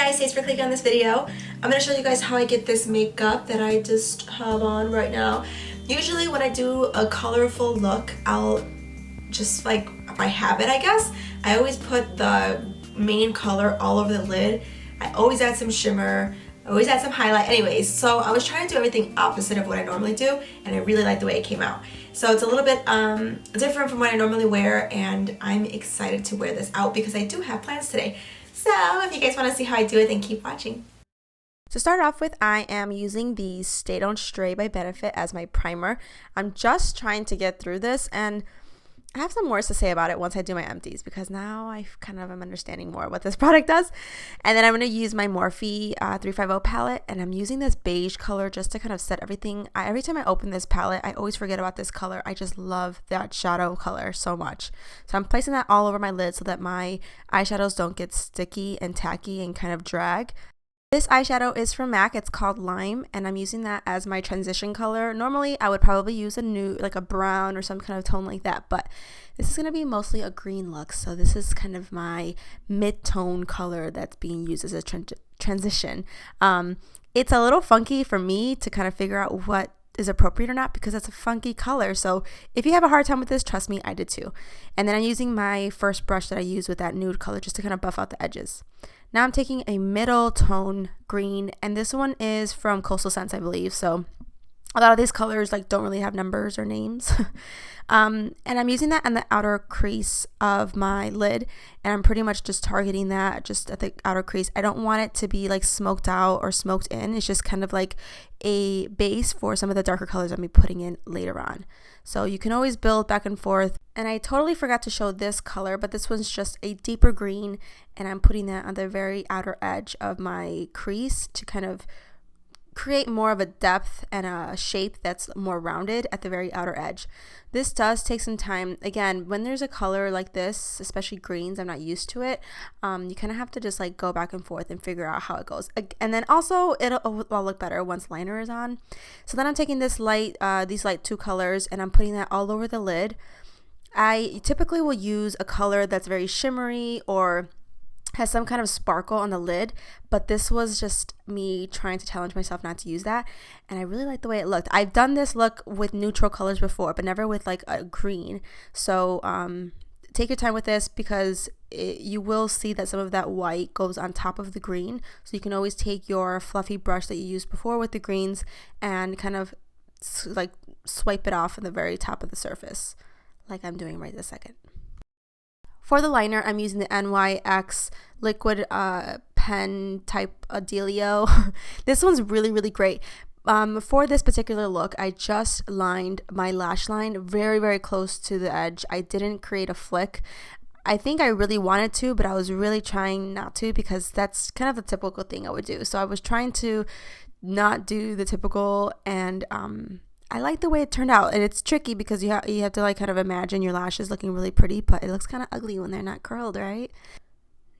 guys, thanks for clicking on this video. I'm going to show you guys how I get this makeup that I just have on right now. Usually when I do a colorful look, I'll just like, by habit I guess, I always put the main color all over the lid. I always add some shimmer, I always add some highlight. Anyways, so I was trying to do everything opposite of what I normally do, and I really like the way it came out. So it's a little bit different from what I normally wear, and I'm excited to wear this out because I do have plans today. So if you guys want to see how I do it, then keep watching. To start off with, I am using the Stay Don't Stray by Benefit as my primer. I'm just trying to get through this, and I have some words to say about it once I do my empties, because now I kind of am understanding more what this product does. And then I'm going to use my Morphe 350 palette, and I'm using this beige color just to kind of set everything. Every time I open this palette, I always forget about this color. I just love that shadow color so much. So I'm placing that all over my lid so that my eyeshadows don't get sticky and tacky and kind of drag. This eyeshadow is from MAC. It's called Lime, and I'm using that as my transition color. Normally, I would probably use a nude, like a brown or some kind of tone like that, but this is going to be mostly a green look, so this is kind of my mid-tone color that's being used as a transition. It's a little funky for me to kind of figure out what is appropriate or not, because it's a funky color. So if you have a hard time with this, trust me, I did too. And then I'm using my first brush that I use with that nude color just to kind of buff out the edges. Now I'm taking a middle tone green, and this one is from Coastal Scents, I believe. So a lot of these colors like don't really have numbers or names. And I'm using that on the outer crease of my lid, and I'm pretty much just targeting that just at the outer crease. I don't want it to be like smoked out or smoked in. It's just kind of like a base for some of the darker colors I'll be putting in later on. So you can always build back and forth. And I totally forgot to show this color, but this one's just a deeper green, and I'm putting that on the very outer edge of my crease to kind of create more of a depth and a shape that's more rounded at the very outer edge. This does take some time. Again, when there's a color like this, especially greens, I'm not used to it. You kind of have to just like go back and forth and figure out how it goes. And then also it'll look better once liner is on. So then I'm taking this these light two colors, and I'm putting that all over the lid. I typically will use a color that's very shimmery or has some kind of sparkle on the lid, but this was just me trying to challenge myself not to use that, and I really like the way it looked. I've done this look with neutral colors before, but never with like a green. So take your time with this, because you will see that some of that white goes on top of the green, so you can always take your fluffy brush that you used before with the greens and kind of like swipe it off on the very top of the surface like I'm doing right this second. For the liner, I'm using the NYX liquid pen type Delio. This one's really, really great. For this particular look, I just lined my lash line very, very close to the edge. I didn't create a flick. I think I really wanted to, but I was really trying not to, because that's kind of the typical thing I would do. So I was trying to not do the typical, and I like the way it turned out. And it's tricky because you have to like kind of imagine your lashes looking really pretty, but it looks kind of ugly when they're not curled, right?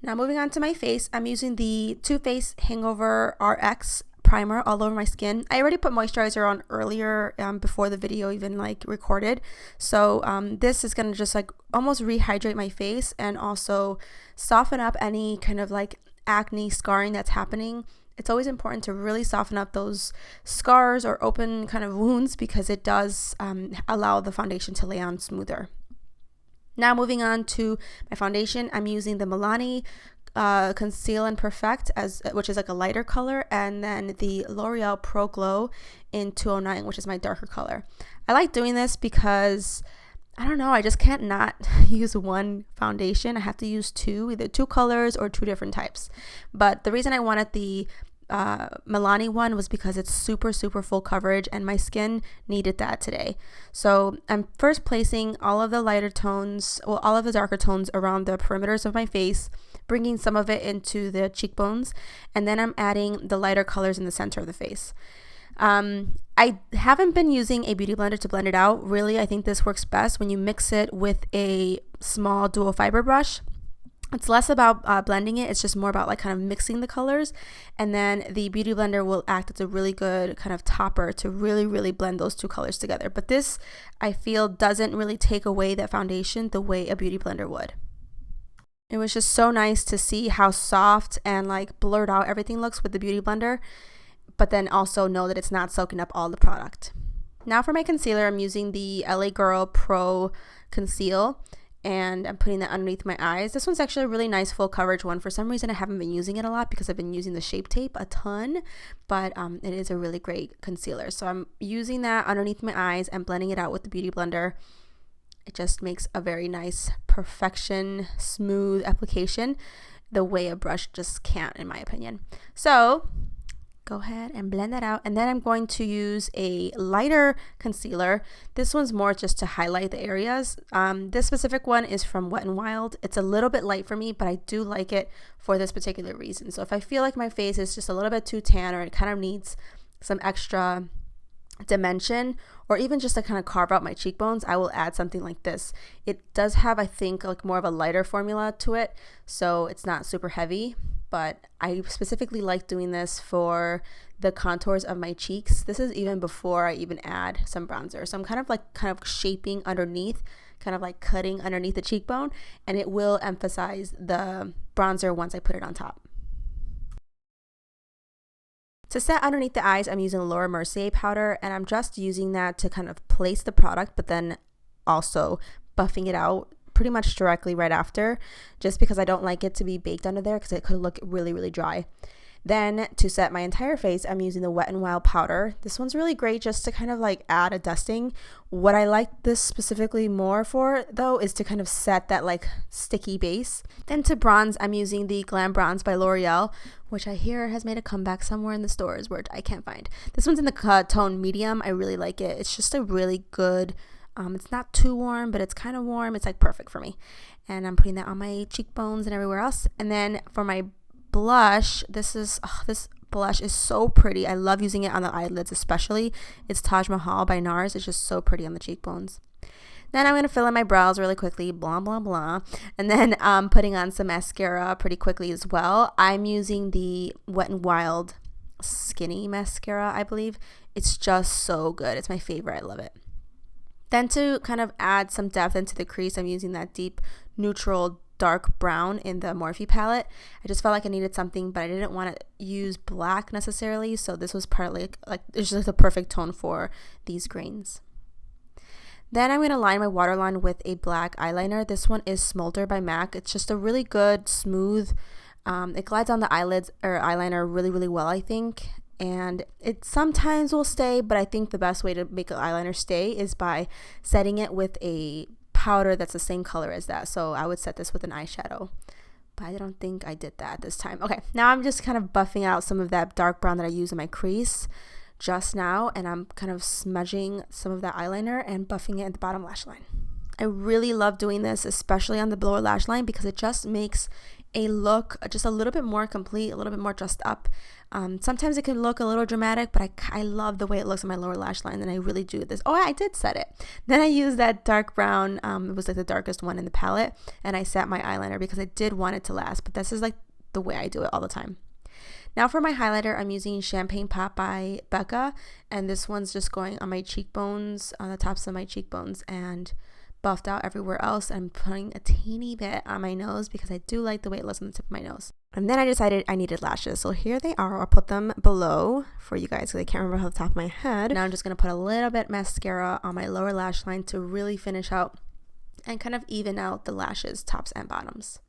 Now moving on to my face, I'm using the Faced Hangover RX primer all over my skin. I already put moisturizer on earlier before the video even like recorded. So this is going to just like almost rehydrate my face and also soften up any kind of like acne scarring that's happening. It's always important to really soften up those scars or open kind of wounds, because it does allow the foundation to lay on smoother. Now moving on to my foundation, I'm using the Milani Conceal and Perfect, which is like a lighter color, and then the Loreal Pro Glow in 209, which is my darker color. I like doing this because I don't know, I just can't not use one foundation. I have to use two, either two colors or two different types. But the reason I wanted the Milani one was because it's super full coverage, and my skin needed that today. So I'm first placing all of the lighter tones, well, all of the darker tones around the perimeters of my face, bringing some of it into the cheekbones, and then I'm adding the lighter colors in the center of the face. I haven't been using a beauty blender to blend it out. Really, I think this works best when you mix it with a small dual fiber brush. It's less about blending it, it's just more about like kind of mixing the colors, and then the beauty blender will act as a really good kind of topper to really blend those two colors together. But this, I feel, doesn't really take away that foundation the way a beauty blender would. It was just so nice to see how soft and like blurred out everything looks with the Beauty Blender, but then also know that it's not soaking up all the product. Now for my concealer, I'm using the LA Girl Pro Conceal, and I'm putting that underneath my eyes. This one's actually a really nice full coverage one. For some reason, I haven't been using it a lot because I've been using the Shape Tape a ton, but it is a really great concealer. So I'm using that underneath my eyes and blending it out with the Beauty Blender. It just makes a very nice, perfection, smooth application the way a brush just can't, in my opinion. So go ahead and blend that out, and then I'm going to use a lighter concealer. This one's more just to highlight the areas. This specific one is from Wet n Wild. It's a little bit light for me, but I do like it for this particular reason. So if I feel like my face is just a little bit too tan, or it kind of needs some extra dimension, or even just to kind of carve out my cheekbones, I will add something like this. It does have, I think, like more of a lighter formula to it, so it's not super heavy, but I specifically like doing this for the contours of my cheeks. This is even before I even add some bronzer. So I'm kind of shaping underneath, kind of like cutting underneath the cheekbone, and it will emphasize the bronzer once I put it on top. To set underneath the eyes, I'm using Laura Mercier powder, and I'm just using that to kind of place the product, but then also buffing it out pretty much directly right after, just because I don't like it to be baked under there because it could look really, really dry. Then to set my entire face, I'm using the Wet n Wild powder. This one's really great just to kind of like add a dusting. What I like this specifically more for though is to kind of set that like sticky base. Then to bronze, I'm using the Glam Bronze by L'Oreal, which I hear has made a comeback somewhere in the stores where I can't find. This one's in the tone medium. I really like it. It's just a really good, it's not too warm, but it's kind of warm. It's like perfect for me. And I'm putting that on my cheekbones and everywhere else. And then for my blush, this blush is so pretty. I love using it on the eyelids especially. It's Tahj Mahal by Nars. It's just so pretty on the cheekbones. Then I'm going to fill in my brows really quickly, blah, blah, blah. And then putting on some mascara pretty quickly as well. I'm using the Wet n Wild Skinny Mascara, I believe. It's just so good. It's my favorite. I love it. Then to kind of add some depth into the crease, I'm using that deep neutral dark brown in the Morphe palette. I just felt like I needed something, but I didn't want to use black necessarily, so this was partly like it's just the perfect tone for these greens. Then I'm going to line my waterline with a black eyeliner. This one is Smolder by MAC. It's just a really good, smooth, it glides on the eyelids or eyeliner really, really well, I think. And it sometimes will stay, but I think the best way to make an eyeliner stay is by setting it with a powder that's the same color as that. So I would set this with an eyeshadow, but I don't think I did that this time. Okay, now I'm just kind of buffing out some of that dark brown that I used in my crease just now, and I'm kind of smudging some of that eyeliner and buffing it at the bottom lash line. I really love doing this, especially on the lower lash line, because it just makes a look just a little bit more complete, a little bit more dressed up. Sometimes it can look a little dramatic, but I love the way it looks on my lower lash line, and I really do this. Oh, I did set it. Then I used that dark brown, it was like the darkest one in the palette, and I set my eyeliner because I did want it to last, but this is like the way I do it all the time. Now for my highlighter, I'm using Champagne Pop by Becca, and this one's just going on my cheekbones, on the tops of my cheekbones, and buffed out everywhere else. I'm putting a teeny bit on my nose because I do like the way it looks on the tip of my nose. And then I decided I needed lashes, so here they are. I'll put them below for you guys because I can't remember off the top of my head. Now I'm just going to put a little bit mascara on my lower lash line to really finish out and kind of even out the lashes, tops and bottoms.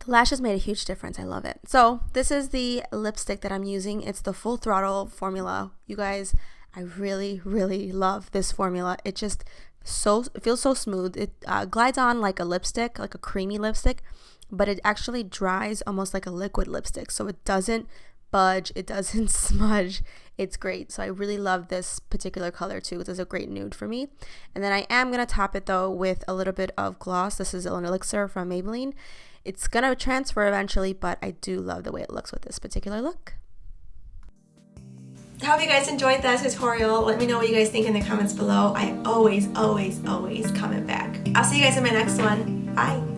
The lashes made a huge difference. I love it. So this is the lipstick that I'm using. It's the Full Throttle formula. You guys, I really, really love this formula. It just it feels so smooth. It glides on like a lipstick, like a creamy lipstick, but it actually dries almost like a liquid lipstick, so it doesn't budge, it doesn't smudge. It's great. So I really love this particular color too. It's a great nude for me. And then I am going to top it though with a little bit of gloss. This is an Elixer from Maybelline. It's going to transfer eventually, but I do love the way it looks with this particular look. I hope you guys enjoyed that tutorial. Let me know what you guys think in the comments below. I always comment back. I'll see you guys in my next one. Bye.